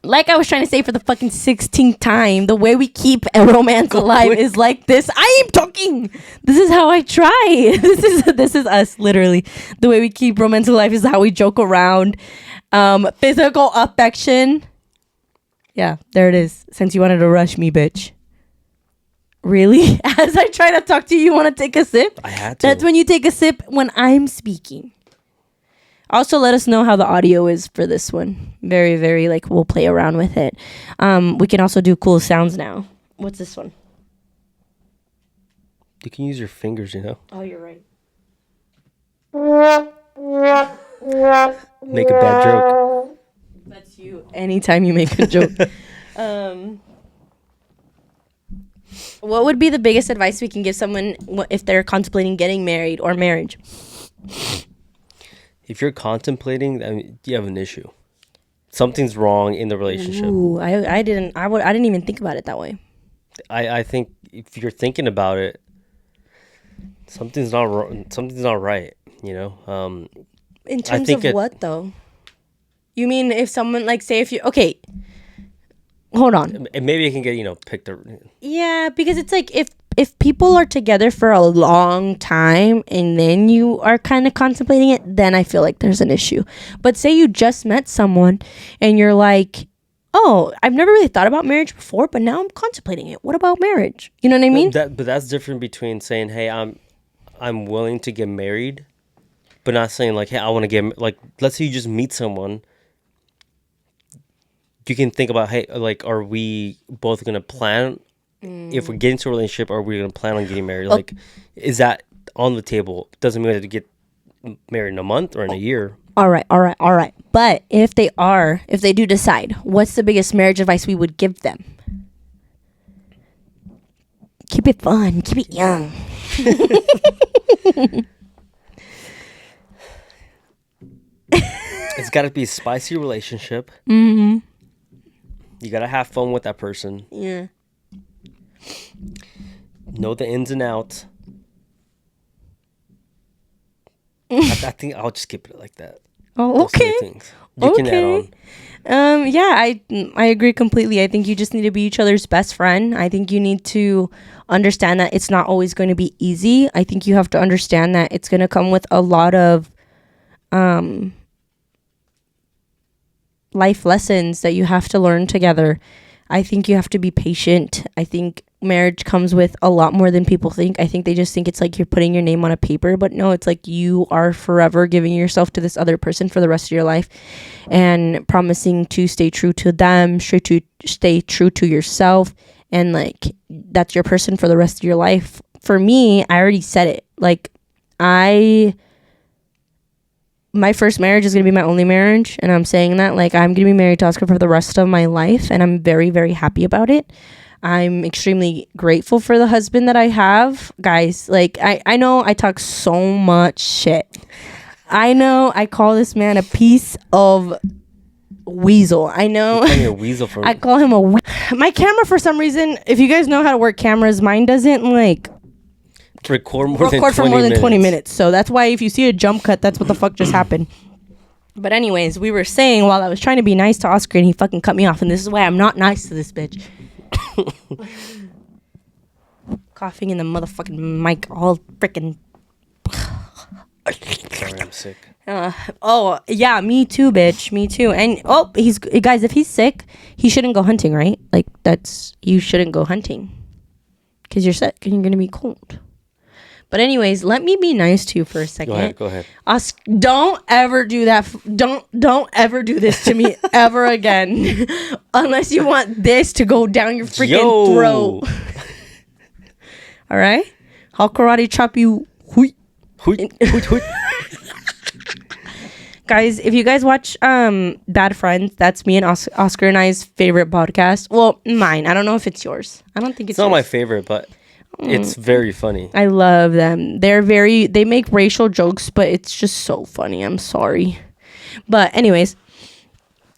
like I was trying to say for the fucking 16th time, the way we keep a romance alive is like this. I am talking. This is how I try. This is us, literally. The way we keep romance alive is how we joke around. Physical affection. Yeah, there it is. Since you wanted to rush me, bitch. Really? As I try to talk to you, you want to take a sip? I had to. That's when you take a sip when I'm speaking. Also, let us know how the audio is for this one. Very, very, like, we'll play around with it. We can also do cool sounds now. What's this one? You can use your fingers, Oh, you're right. make a bad joke. That's you. Anytime you make a joke. What would be the biggest advice we can give someone if they're contemplating getting married or marriage? If you're contemplating, I mean, you have an issue. Something's wrong in the relationship. Ooh, I didn't even think about it that way. I think if you're thinking about it, something's not right. You know. In terms of what though? You mean if someone like say if you okay. Hold on. And maybe it can get, picked up. Yeah, because it's like if people are together for a long time and then you are kind of contemplating it, then I feel like there's an issue. But say you just met someone and you're like, oh, I've never really thought about marriage before, but now I'm contemplating it. What about marriage? You know what I mean? But that's different between saying, hey, I'm willing to get married, but not saying like, hey, I want to get, like, let's say you just meet someone. You can think about, hey, like, are we both going to plan, if we get into a relationship, are we going to plan on getting married? Like, is that on the table? Doesn't mean we have to get married in a month or in a year. All right. But if they do decide, what's the biggest marriage advice we would give them? Keep it fun. Keep it young. It's got to be a spicy relationship. Mm-hmm. You got to have fun with that person. Yeah. Know the ins and outs. I think I'll just keep it like that. Oh, okay. Those things. You can add on. Yeah, I agree completely. I think you just need to be each other's best friend. I think you need to understand that it's not always going to be easy. I think you have to understand that it's going to come with a lot of life lessons that you have to learn together. I think you have to be patient. I think marriage comes with a lot more than people think. I think they just think it's like you're putting your name on a paper, but no, it's like you are forever giving yourself to this other person for the rest of your life and promising to stay true to them, stay true to yourself, and like that's your person for the rest of your life. For me, I already said it. Like my first marriage is going to be my only marriage, and I'm saying that like I'm going to be married to Oscar for the rest of my life, and I'm very, very happy about it. I'm extremely grateful for the husband that I have. Guys, like I know I talk so much shit. I know I call this man a piece of weasel. I know. You're a weasel for I call him my camera, for some reason, if you guys know how to work cameras, mine doesn't like record for more than 20 minutes. So that's why if you see a jump cut, that's what the fuck just happened. But anyways, we were saying while I was trying to be nice to Oscar and he fucking cut me off, and this is why I'm not nice to this bitch. Coughing in the motherfucking mic all freaking. Sorry, I'm sick. Oh yeah, me too, bitch. Me too. And guys, if he's sick, he shouldn't go hunting, right? Like you shouldn't go hunting because you're sick and you're gonna be cold. But anyways, let me be nice to you for a second. Go ahead. Don't ever do that. Don't ever do this to me ever again, unless you want this to go down your freaking throat. All right, I'll karate chop you. Hui. Guys, if you guys watch Bad Friends, that's me and Oscar and I's favorite podcast. Well, mine. I don't know if it's yours. I don't think it's not yours. my favorite, but it's very funny. I love them. They make racial jokes, but it's just so funny. I'm sorry. But anyways,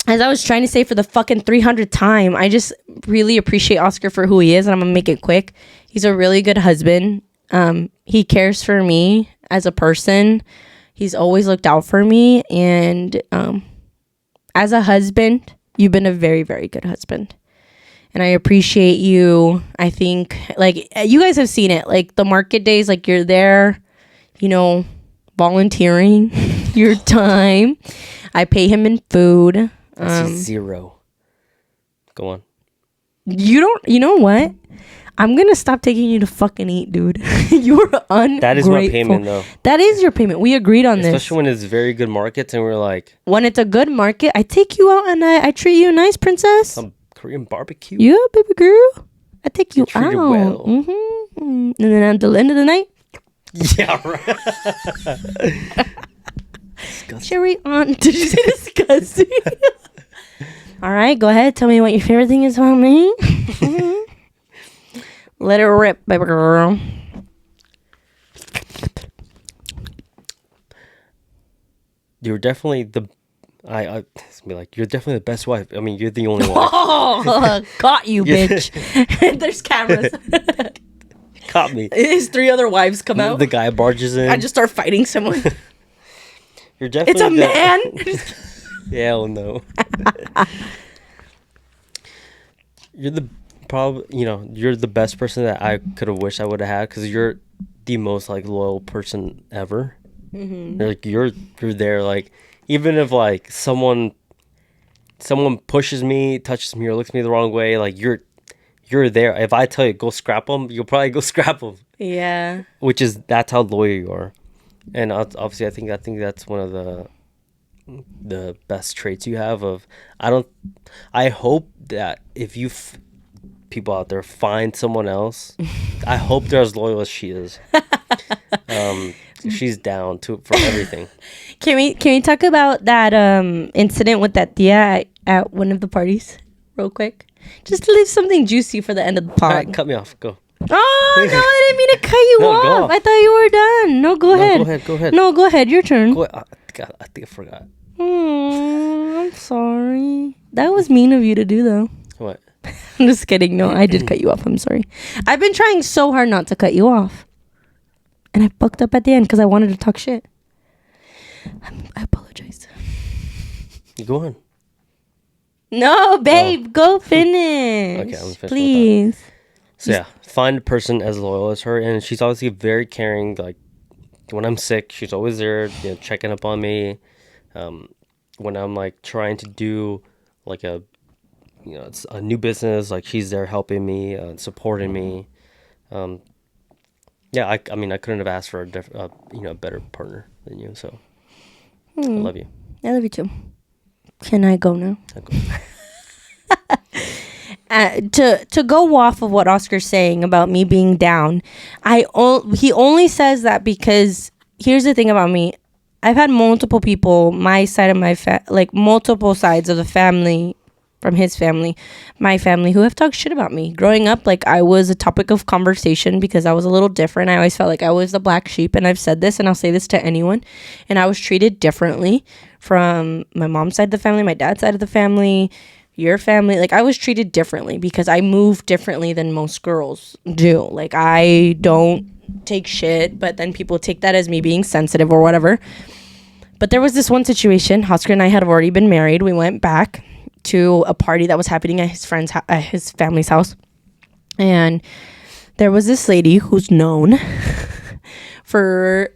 as I was trying to say for the fucking 300th time, I just really appreciate Oscar for who he is, and I'm gonna make it quick. He's a really good husband. He cares for me as a person. He's always looked out for me, and as a husband, you've been a very, very good husband. And I appreciate you. I think, like, you guys have seen it. Like, the market days, like, you're there, volunteering your time. I pay him in food. That's zero. Go on. You know what? I'm going to stop taking you to fucking eat, dude. You're ungrateful. That is my payment, though. That is your payment. We agreed on this. Especially when it's very good markets and we're like... When it's a good market, I take you out and I treat you nice, princess. Some Korean barbecue. Yeah, baby girl. I take you treat out. You well. Mm-hmm. And then at the end of the night... Yeah, right. disgusting. Cherry on. Did you say disgusting? All right, go ahead. Tell me what your favorite thing is about me. Let it rip, baby girl. You're definitely the. I be like, you're definitely the best wife. I mean, you're the only wife. Oh, got you, bitch. There's cameras. Caught me. His 3 other wives come out. The guy barges in. I just start fighting someone. You're definitely. It's a man. Hell no. You're the you're the best person that I could have wished I would have had, because you're the most like loyal person ever. Mm-hmm. Like you're there, like even if like someone pushes me, touches me, or looks me the wrong way, like you're there. If I tell you go scrap them, you'll probably go scrap them. Yeah. That's how loyal you are, and obviously I think that's one of the best traits you have. I hope that if you people out there find someone else, I hope they're as loyal as she is. She's down for everything. Can we talk about that incident with that tia at one of the parties real quick? Just to leave something juicy for the end of the pod. All right, cut me off. Go. Oh, no, I didn't mean to cut you off. I thought you were done. No, go ahead. Go ahead. No, go ahead. Your turn. God, I think I forgot. I'm sorry. That was mean of you to do, though. What? I'm just kidding. No, I did cut you off. I'm sorry. I've been trying so hard not to cut you off. And I fucked up at the end because I wanted to talk shit. I apologize. Go on. No, babe. Go finish. Okay, I'm finished. Please. So yeah, find a person as loyal as her, and she's obviously very caring. Like when I'm sick, she's always there, checking up on me. When I'm like trying to do like it's a new business, like she's there helping me, supporting me. Yeah, I mean, I couldn't have asked for a better partner than you. So I love you. I love you too. Can I go now? To go off of what Oscar's saying about me being down, he only says that because here's the thing about me. I've had multiple people, my side of my multiple sides of the family, from his family, my family, who have talked shit about me. Growing up, like I was a topic of conversation because I was a little different. I always felt like I was the black sheep, and I've said this and I'll say this to anyone. And I was treated differently from my mom's side of the family, my dad's side of the family, your family. Like I was treated differently because I move differently than most girls do. Like I don't take shit, but then people take that as me being sensitive or whatever. But there was this one situation. Oscar and I had already been married. We went back to a party that was happening at his family's house, and there was this lady who's known for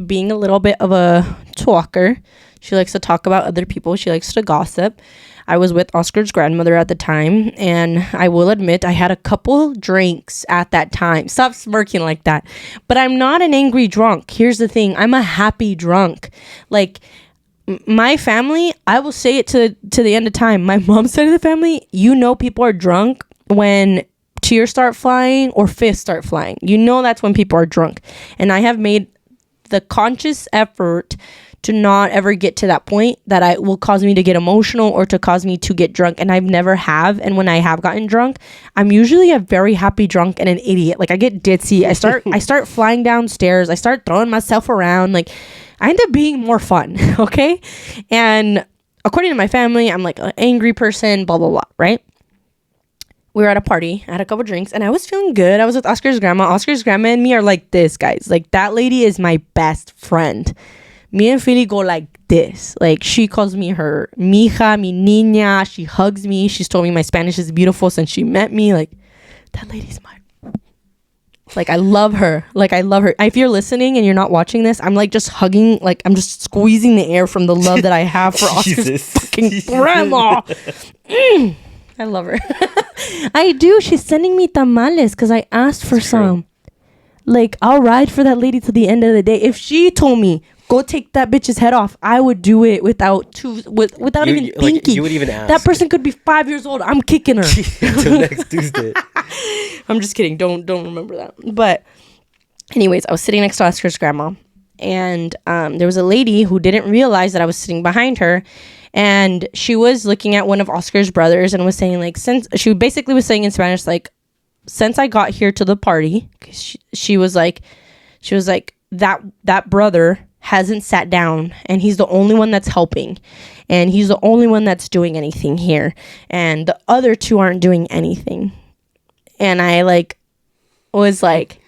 being a little bit of a talker. She likes to talk about other people. She likes to gossip. I was with Oscar's grandmother at the time, and I will admit I had a couple drinks at that time. Stop smirking like that. But I'm not an angry drunk. Here's the thing. I'm a happy drunk. Like, my family, I will say it to the end of time. My mom's side of the family, people are drunk when tears start flying or fists start flying. That's when people are drunk. And I have made the conscious effort to not ever get to that point that will cause me to get emotional or to cause me to get drunk. And I've never have. And when I have gotten drunk, I'm usually a very happy drunk and an idiot. Like I get ditzy. I start flying downstairs. I start throwing myself around. Like I end up being more fun. Okay. And according to my family, I'm like an angry person, blah, blah, blah. Right. We were at a party. I had a couple drinks and I was feeling good. I was with Oscar's grandma. Oscar's grandma and me are like this, guys. Like that lady is my best friend. Me and Philly go like this. Like she calls me her mija, mi niña. She hugs me. She's told me my Spanish is beautiful since she met me. Like that lady's my. Like I love her. Like I love her. If you're listening and you're not watching this, I'm like just hugging. Like I'm just squeezing the air from the love that I have for Oscar's fucking grandma. I love her. I do. She's sending me tamales because I asked for some. Like I'll ride for that lady to the end of the day. If she told me, go take that bitch's head off, I would do it without even thinking. Like, you would even ask. That person could be 5 years old. I'm kicking her. Until next Tuesday. I'm just kidding. Don't remember that. But anyways, I was sitting next to Oscar's grandma, and there was a lady who didn't realize that I was sitting behind her, and she was looking at one of Oscar's brothers and was saying like, since she basically was saying in Spanish like, since I got here to the party, she was like that brother hasn't sat down, and he's the only one that's helping, and he's the only one that's doing anything here, and the other two aren't doing anything. And I like was like,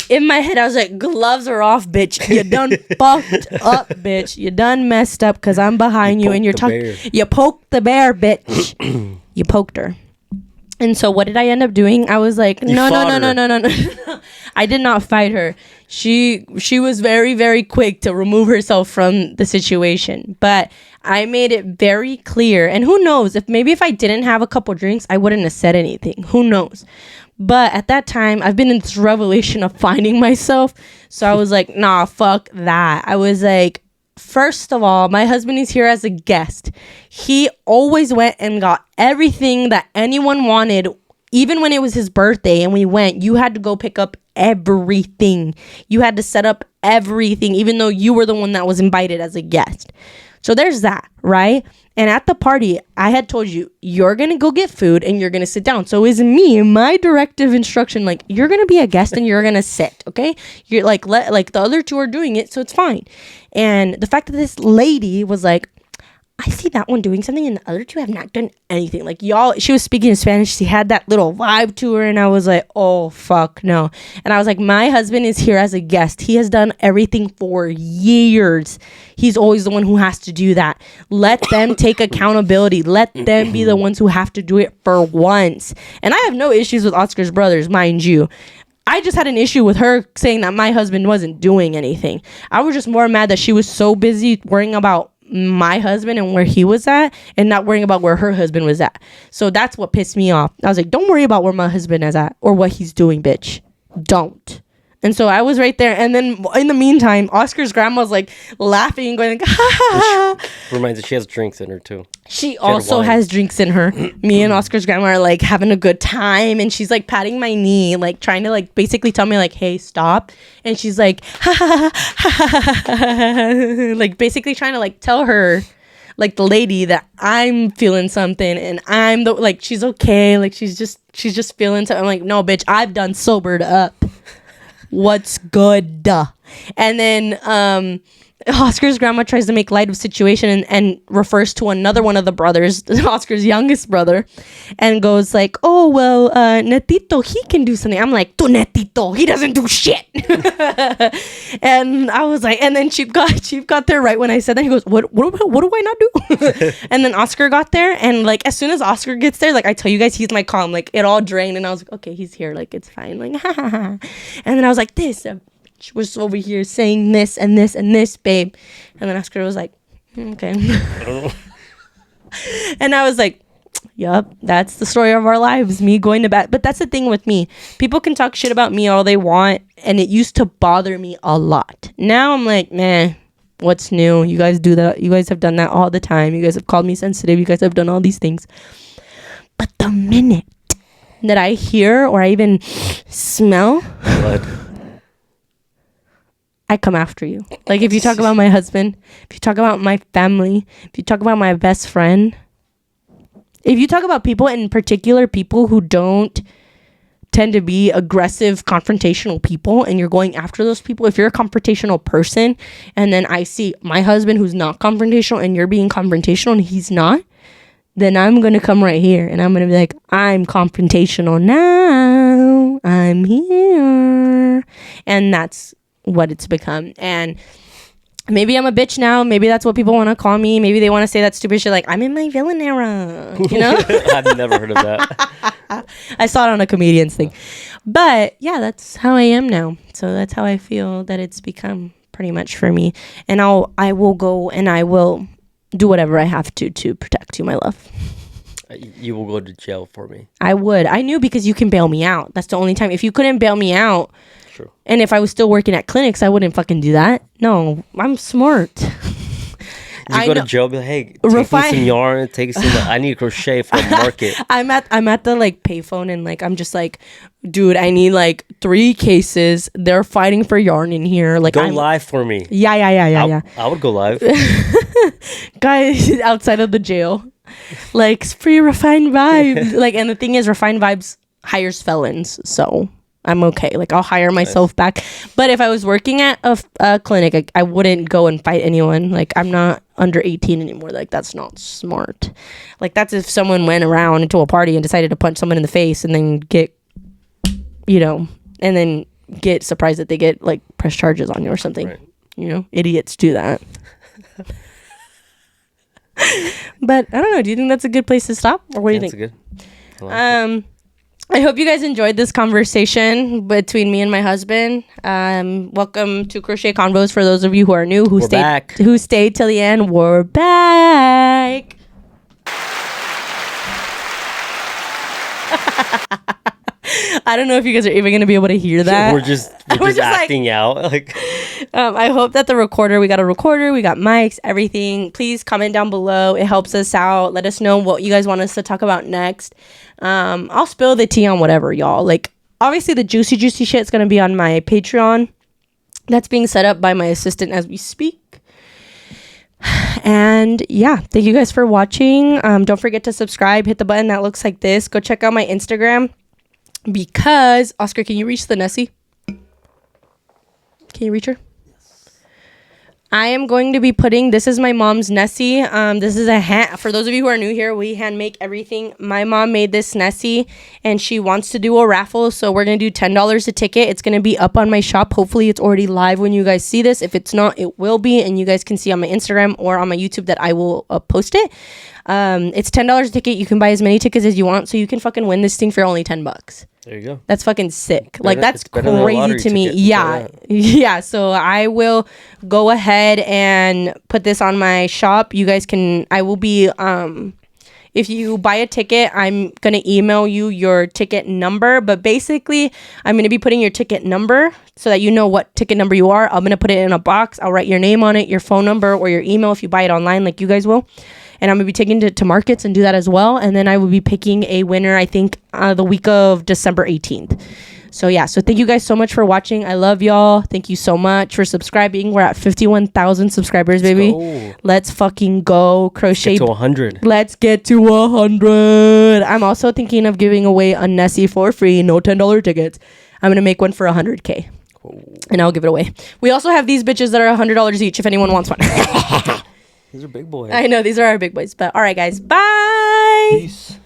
in my head I was like, gloves are off, bitch. You done fucked up, bitch. You done messed up because I'm behind you and you're talking. You poked the bear, bitch. You poked her. And so what did I end up doing? I was like, no. I did not fight her. She was very, very quick to remove herself from the situation. But I made it very clear. And who knows, if I didn't have a couple drinks, I wouldn't have said anything. Who knows? But at that time, I've been in this revelation of finding myself. So I was like, nah, fuck that. I was like, first of all, my husband is here as a guest. He always went and got everything that anyone wanted. Even when it was his birthday and we went, you had to go pick up everything. You had to set up everything, even though you were the one that was invited as a guest. So there's that, right? And at the party, I had told you, you're going to go get food and you're going to sit down. So it's me, my directive instruction, like, you're going to be a guest and you're going to sit, okay? You're like, the other two are doing it, so it's fine. And the fact that this lady was like, I see that one doing something and the other two have not done anything. Like, y'all, she was speaking in Spanish. She had that little vibe to her. And I was like, oh, fuck, no. And I was like, my husband is here as a guest. He has done everything for years. He's always the one who has to do that. Let them take accountability. Let them be the ones who have to do it for once. And I have no issues with Oscar's brothers, mind you. I just had an issue with her saying that my husband wasn't doing anything. I was just more mad that she was so busy worrying about my husband and where he was at and not worrying about where her husband was at. So that's what pissed me off. I was like, don't worry about where my husband is at or what he's doing, bitch. Don't. And so I was right there. And then in the meantime, Oscar's grandma's like laughing and going like, ha ha ha. Reminds me, she has drinks in her too. She also has drinks in her. Me and Oscar's grandma are like having a good time, and she's like patting my knee, like trying to like basically tell me like, hey, stop. And she's like, ha ha ha ha, like basically trying to like tell her, like the lady, that I'm feeling something and I'm the like she's okay, like she's just feeling something. I'm like, no, bitch, I've done sobered up. What's good? And then Oscar's grandma tries to make light of the situation and refers to another one of the brothers, Oscar's youngest brother, and goes like, oh, well, Netito, he can do something. I'm like, tu Netito, he doesn't do shit. And I was like, and then Chief got there right when I said that. He goes, what do I not do? And then Oscar got there, and like as soon as Oscar gets there, like I tell you guys, he's my calm. Like it all drained, and I was like, okay, he's here, like it's fine. Like, ha ha ha. And then I was like, this she was over here saying this and this and this, babe. And then Oscar was like, okay. I don't know. And I was like, yup, that's the story of our lives, me going to bed. But that's the thing with me. People can talk shit about me all they want, and it used to bother me a lot. Now I'm like, man, what's new? You guys do that. You guys have done that all the time. You guys have called me sensitive. You guys have done all these things. But the minute that I hear or I even smell blood, I come after you. Like if you talk about my husband, if you talk about my family, if you talk about my best friend, if you talk about people, in particular people who don't tend to be aggressive, confrontational people, and you're going after those people, if you're a confrontational person and then I see my husband who's not confrontational and you're being confrontational and he's not, then I'm going to come right here and I'm going to be like, I'm confrontational now. I'm here. And that's what it's become. And maybe I'm a bitch now. Maybe that's what people want to call me. Maybe they want to say that stupid shit like, I'm in my villain era, you know? I've never heard of that. I saw it on a comedian's thing. But yeah, that's how I am now. So that's how I feel that it's become pretty much for me. And I will go and I will do whatever I have to protect you, my love. You will go to jail for me. I would. I knew, because you can bail me out. That's the only time. If you couldn't bail me out, true. And if I was still working at clinics, I wouldn't fucking do that. No, I'm smart. You go to Joe, be like, hey, take me some yarn, take some. I need crochet for the market. I'm at the like payphone and like I'm just like, dude, I need like 3 cases. They're fighting for yarn in here. Like, go live for me. Yeah. I would go live. Guys outside of the jail, like free Refined Vibes. Like, and the thing is, Refined Vibes hires felons, so I'm okay. Like, I'll hire myself back. But if I was working at a clinic, I wouldn't go and fight anyone. Like, I'm not under 18 anymore. Like, that's not smart. Like, that's if someone went around into a party and decided to punch someone in the face and then get, and then get surprised that they get like press charges on you or something. Right. Idiots do that. But I don't know. Do you think that's a good place to stop, or what do you think? That's good. I hope you guys enjoyed this conversation between me and my husband. Welcome to Crochet Convos for those of you who are new, who stayed till the end. We're back. I don't know if you guys are even going to be able to hear that. We're just acting like, out. Like, I hope that we got a recorder, we got mics, everything. Please comment down below. It helps us out. Let us know what you guys want us to talk about next. I'll spill the tea on whatever, y'all. Like, obviously the juicy shit is going to be on my Patreon. That's being set up by my assistant as we speak. And yeah, thank you guys for watching. Don't forget to subscribe. Hit the button that looks like this. Go check out my Instagram. Because, Oscar, can you reach the Nessie? Can you reach her? Yes. I am going to be this is my mom's Nessie. This is a hat. For those of you who are new here, we hand make everything. My mom made this Nessie, and she wants to do a raffle, so we're going to do $10 a ticket. It's going to be up on my shop. Hopefully, it's already live when you guys see this. If it's not, it will be, and you guys can see on my Instagram or on my YouTube that I will post it. It's $10 a ticket. You can buy as many tickets as you want, so you can fucking win this thing for only $10. There you go. That's fucking sick. Like, that's crazy to me. Yeah. So I will go ahead and put this on my shop. You guys I will be, if you buy a ticket, I'm going to email you your ticket number. But basically, I'm going to be putting your ticket number so that you know what ticket number you are. I'm going to put it in a box. I'll write your name on it, your phone number, or your email if you buy it online like you guys will. And I'm going to be taking it to markets and do that as well. And then I will be picking a winner, I think, the week of December 18th. So, yeah. So, thank you guys so much for watching. I love y'all. Thank you so much for subscribing. We're at 51,000 subscribers, baby. Let's fucking go. Crochet. Let's get to 100. Let's get to 100. I'm also thinking of giving away a Nessie for free. No $10 tickets. I'm going to make one for 100K. And I'll give it away. We also have these bitches that are $100 each if anyone wants one. These are big boys. I know, these are our big boys. But all right, guys. Bye. Peace.